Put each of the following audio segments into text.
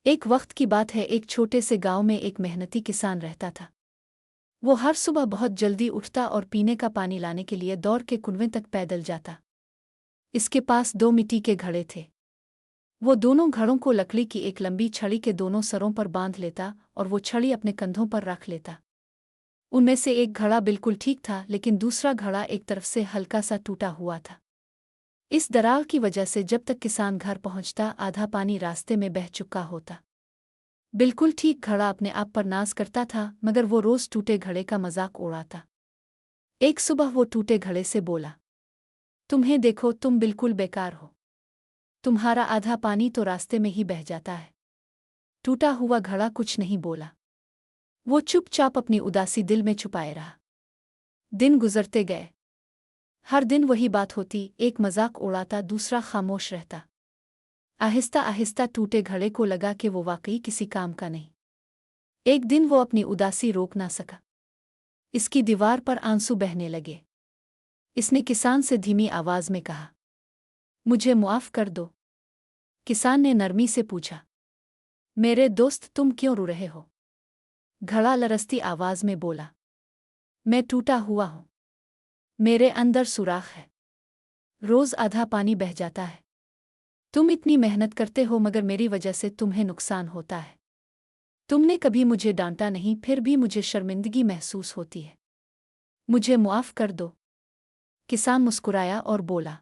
एक वक्त की बात है, एक छोटे से गांव में एक मेहनती किसान रहता था। वो हर सुबह बहुत जल्दी उठता और पीने का पानी लाने के लिए दौड़ के कुएं तक पैदल जाता। इसके पास दो मिट्टी के घड़े थे। वो दोनों घड़ों को लकड़ी की एक लंबी छड़ी के दोनों सरों पर बांध लेता और वो छड़ी अपने कंधों पर रख लेता। उनमें से एक घड़ा बिल्कुल ठीक था, लेकिन दूसरा घड़ा एक तरफ से हल्का सा टूटा हुआ था। इस दरार की वजह से जब तक किसान घर पहुंचता, आधा पानी रास्ते में बह चुका होता। बिल्कुल ठीक घड़ा अपने आप पर नाज करता था, मगर वो रोज टूटे घड़े का मजाक उड़ाता। एक सुबह वो टूटे घड़े से बोला, तुम्हें देखो, तुम बिल्कुल बेकार हो। तुम्हारा आधा पानी तो रास्ते में ही बह जाता है। टूटा हुआ घड़ा कुछ नहीं बोला। वो चुपचाप अपनी उदासी दिल में छुपाए रहा। दिन गुजरते गए। हर दिन वही बात होती, एक मजाक उड़ाता, दूसरा खामोश रहता। आहिस्ता आहिस्ता टूटे घड़े को लगा कि वो वाकई किसी काम का नहीं। एक दिन वो अपनी उदासी रोक ना सका। इसकी दीवार पर आंसू बहने लगे। इसने किसान से धीमी आवाज में कहा, मुझे मुआफ कर दो। किसान ने नरमी से पूछा, मेरे दोस्त, तुम क्यों रो रहे हो? घड़ा लरसती आवाज में बोला, मैं टूटा हुआ हूं। मेरे अंदर सुराख है। रोज आधा पानी बह जाता है। तुम इतनी मेहनत करते हो, मगर मेरी वजह से तुम्हें नुकसान होता है। तुमने कभी मुझे डांटा नहीं, फिर भी मुझे शर्मिंदगी महसूस होती है। मुझे मुआफ कर दो। किसान मुस्कुराया और बोला,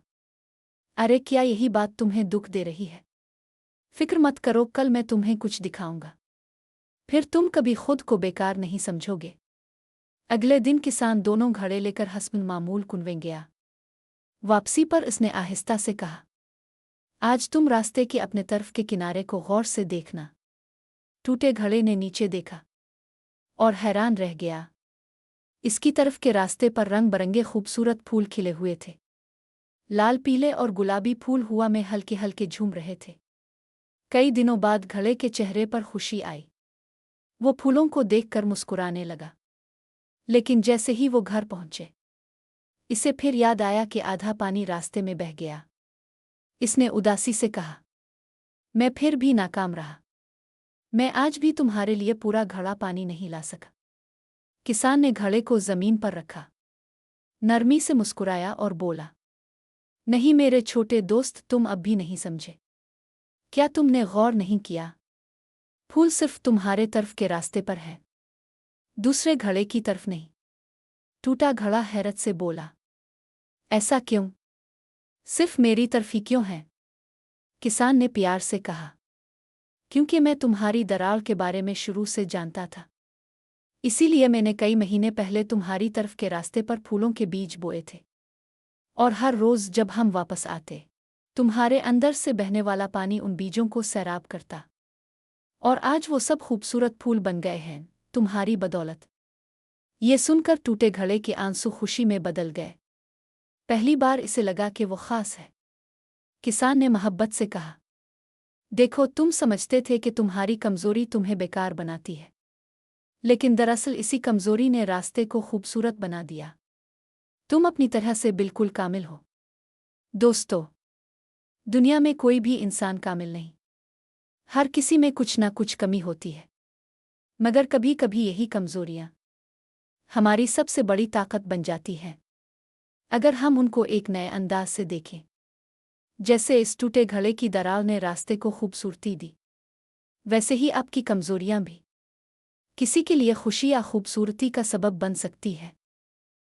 अरे, क्या यही बात तुम्हें दुख दे रही है? फिक्र मत करो, कल मैं तुम्हें कुछ दिखाऊंगा। फिर तुम कभी खुद को बेकार नहीं समझोगे। अगले दिन किसान दोनों घड़े लेकर हस्बन मामूल कुनवें गया। वापसी पर इसने आहिस्ता से कहा, आज तुम रास्ते के अपने तरफ के किनारे को गौर से देखना। टूटे घड़े ने नीचे देखा और हैरान रह गया। इसकी तरफ के रास्ते पर रंग बरंगे खूबसूरत फूल खिले हुए थे। लाल, पीले और गुलाबी फूल हवा में हल्के हल्के झूम रहे थे। कई दिनों बाद घड़े के चेहरे पर खुशी आई। वो फूलों को देखकर मुस्कुराने लगा। लेकिन जैसे ही वो घर पहुंचे, इसे फिर याद आया कि आधा पानी रास्ते में बह गया। इसने उदासी से कहा, मैं फिर भी नाकाम रहा। मैं आज भी तुम्हारे लिए पूरा घड़ा पानी नहीं ला सका। किसान ने घड़े को जमीन पर रखा, नरमी से मुस्कुराया और बोला, नहीं मेरे छोटे दोस्त, तुम अब भी नहीं समझे। क्या तुमने गौर नहीं किया? फूल सिर्फ तुम्हारे तरफ के रास्ते पर है, दूसरे घड़े की तरफ नहीं। टूटा घड़ा हैरत से बोला, ऐसा क्यों? सिर्फ मेरी तरफ ही क्यों है? किसान ने प्यार से कहा, क्योंकि मैं तुम्हारी दरार के बारे में शुरू से जानता था। इसीलिए मैंने कई महीने पहले तुम्हारी तरफ के रास्ते पर फूलों के बीज बोए थे। और हर रोज जब हम वापस आते, तुम्हारे अंदर से बहने वाला पानी उन बीजों को सैराब करता। और आज वो सब खूबसूरत फूल बन गए हैं, तुम्हारी बदौलत। ये सुनकर टूटे घड़े के आंसू खुशी में बदल गए। पहली बार इसे लगा कि वो खास है। किसान ने मोहब्बत से कहा, देखो, तुम समझते थे कि तुम्हारी कमजोरी तुम्हें बेकार बनाती है, लेकिन दरअसल इसी कमजोरी ने रास्ते को खूबसूरत बना दिया। तुम अपनी तरह से बिल्कुल कामिल हो। दोस्तों, दुनिया में कोई भी इंसान कामिल नहीं। हर किसी में कुछ ना कुछ कमी होती है, मगर कभी कभी यही कमजोरियां हमारी सबसे बड़ी ताकत बन जाती हैं, अगर हम उनको एक नए अंदाज से देखें। जैसे इस टूटे घड़े की दरार ने रास्ते को खूबसूरती दी, वैसे ही आपकी कमजोरियां भी किसी के लिए खुशी या खूबसूरती का सबब बन सकती है।